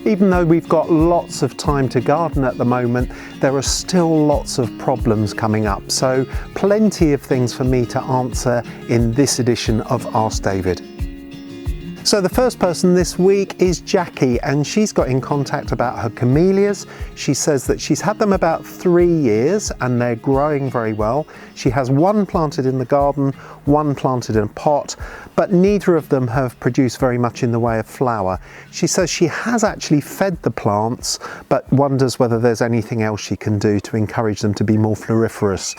Even though we've got lots of time to garden at the moment, there are still lots of problems coming up. So plenty of things for me to answer in this edition of Ask David. So the first person this week is Jackie, and she's got in contact about her camellias. She says that she's had them about 3 years and they're growing very well. She has one planted in the garden, one planted in a pot, but neither of them have produced very much in the way of flower. She says she has actually fed the plants, but wonders whether there's anything else she can do to encourage them to be more floriferous.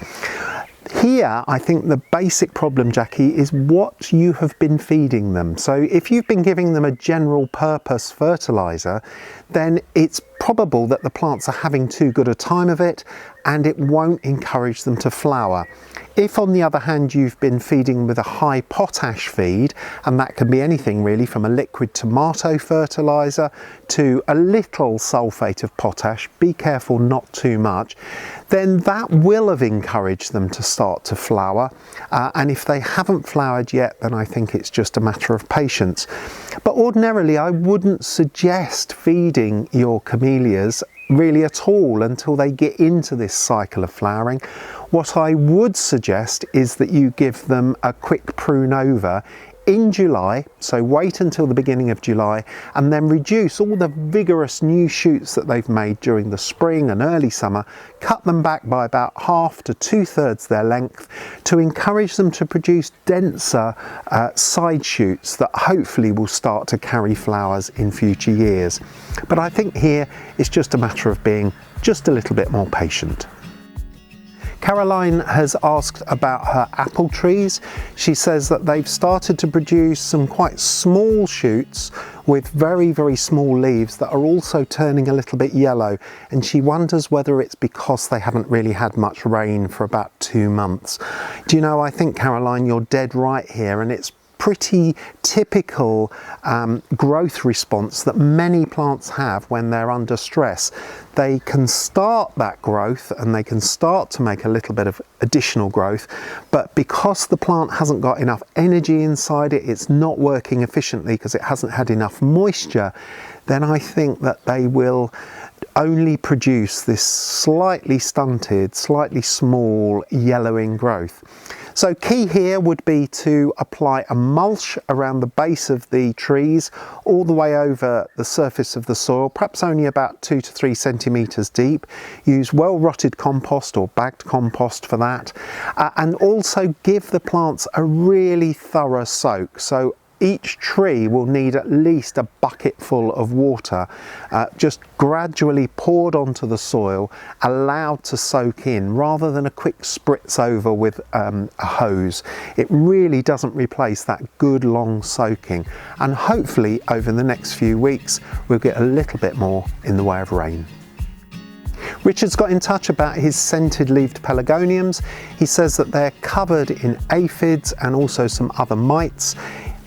Here, I think the basic problem, Jackie, is what you have been feeding them. So if you've been giving them a general purpose fertiliser, then it's probable that the plants are having too good a time of it and it won't encourage them to flower. If on the other hand you've been feeding with a high potash feed, and that can be anything really from a liquid tomato fertiliser to a little sulphate of potash, be careful not too much, then that will have encouraged them to start to flower. And if they haven't flowered yet, then I think it's just a matter of patience. But ordinarily I wouldn't suggest feeding your camellias really at all until they get into this cycle of flowering. What I would suggest is that you give them a quick prune over in July, so wait until the beginning of July and then reduce all the vigorous new shoots that they've made during the spring and early summer, cut them back by about 1/2 to 2/3 their length to encourage them to produce denser side shoots that hopefully will start to carry flowers in future years. But I think here it's just a matter of being just a little bit more patient. Caroline has asked about her apple trees. She says that they've started to produce some quite small shoots with very, very small leaves that are also turning a little bit yellow, and she wonders whether it's because they haven't really had much rain for about 2 months. Do you know, I think, Caroline, you're dead right here, and it's pretty typical growth response that many plants have when they're under stress. They can start that growth and they can start to make a little bit of additional growth, but because the plant hasn't got enough energy inside it, it's not working efficiently because it hasn't had enough moisture, then I think that they will only produce this slightly stunted, slightly small yellowing growth. So key here would be to apply a mulch around the base of the trees all the way over the surface of the soil, perhaps only about 2 to 3 centimetres deep. Use well rotted compost or bagged compost for that, and also give the plants a really thorough soak. So each tree will need at least a bucket full of water, just gradually poured onto the soil, allowed to soak in rather than a quick spritz over with a hose. It really doesn't replace that good long soaking, and hopefully over the next few weeks we'll get a little bit more in the way of rain. Richard's got in touch about his scented leaved pelargoniums. He says that they're covered in aphids and also some other mites.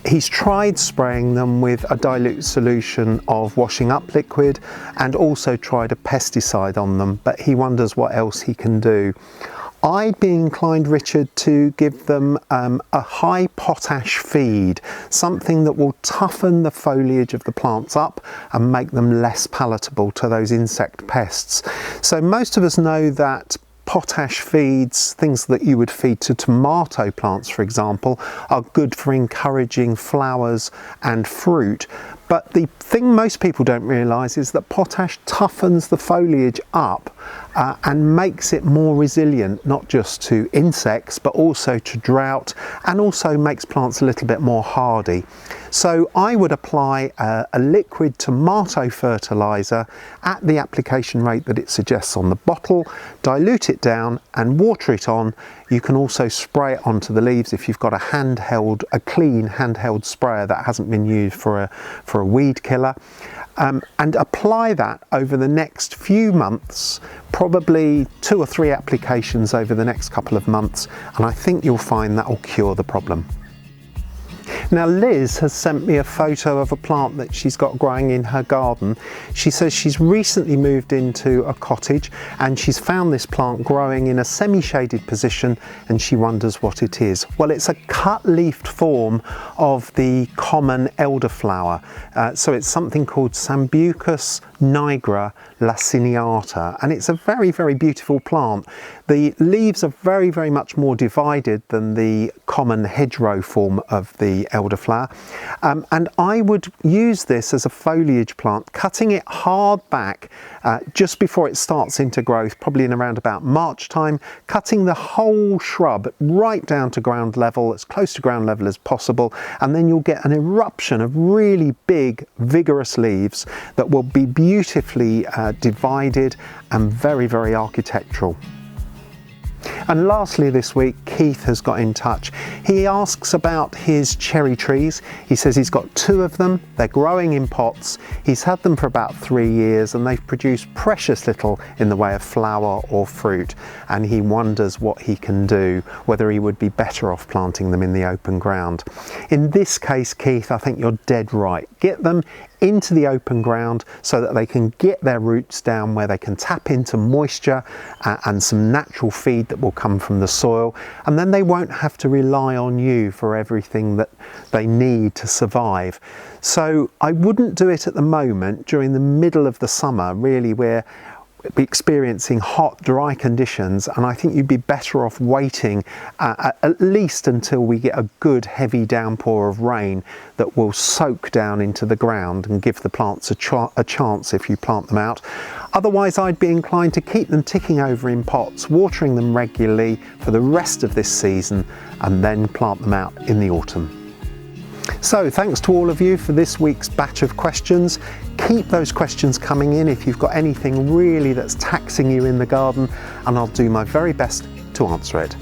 He's tried spraying them with a dilute solution of washing up liquid and also tried a pesticide on them, but he wonders what else he can do. I'd be inclined, Richard, to give them a high potash feed, something that will toughen the foliage of the plants up and make them less palatable to those insect pests. So most of us know that potash feeds, things that you would feed to tomato plants, for example, are good for encouraging flowers and fruit. But the thing most people don't realise is that potash toughens the foliage up and makes it more resilient, not just to insects, but also to drought, and also makes plants a little bit more hardy. So I would apply a liquid tomato fertiliser at the application rate that it suggests on the bottle, dilute it down and water it on. You can also spray it onto the leaves if you've got a clean handheld sprayer that hasn't been used for a weed killer. And apply that over the next few months, probably 2 or 3 applications over the next couple of months, and I think you'll find that will cure the problem. Now Liz has sent me a photo of a plant that she's got growing in her garden. She says she's recently moved into a cottage and she's found this plant growing in a semi-shaded position, and she wonders what it is. Well, it's a cut-leafed form of the common elderflower. So it's something called Sambucus nigra laciniata, and it's a very, very beautiful plant. The leaves are very, very much more divided than the common hedgerow form of the elderflower, and I would use this as a foliage plant, cutting it hard back just before it starts into growth, probably in around about March time, cutting the whole shrub right down to ground level, as close to ground level as possible, and then you'll get an eruption of really big, vigorous leaves that will be beautifully divided and very, very architectural. And lastly this week, Keith has got in touch. He asks about his cherry trees. He says he's got 2 of them. They're growing in pots. He's had them for about 3 years and they've produced precious little in the way of flower or fruit. And he wonders what he can do, whether he would be better off planting them in the open ground. In this case, Keith, I think you're dead right. Get them into the open ground so that they can get their roots down where they can tap into moisture and some natural feed that will come from the soil, and then they won't have to rely on you for everything that they need to survive. So I wouldn't do it at the moment during the middle of the summer, really, where be experiencing hot, dry conditions, and I think you'd be better off waiting at least until we get a good heavy downpour of rain that will soak down into the ground and give the plants a chance if you plant them out. Otherwise, I'd be inclined to keep them ticking over in pots, watering them regularly for the rest of this season, and then plant them out in the autumn. So thanks to all of you for this week's batch of questions. Keep those questions coming in if you've got anything really that's taxing you in the garden, and I'll do my very best to answer it.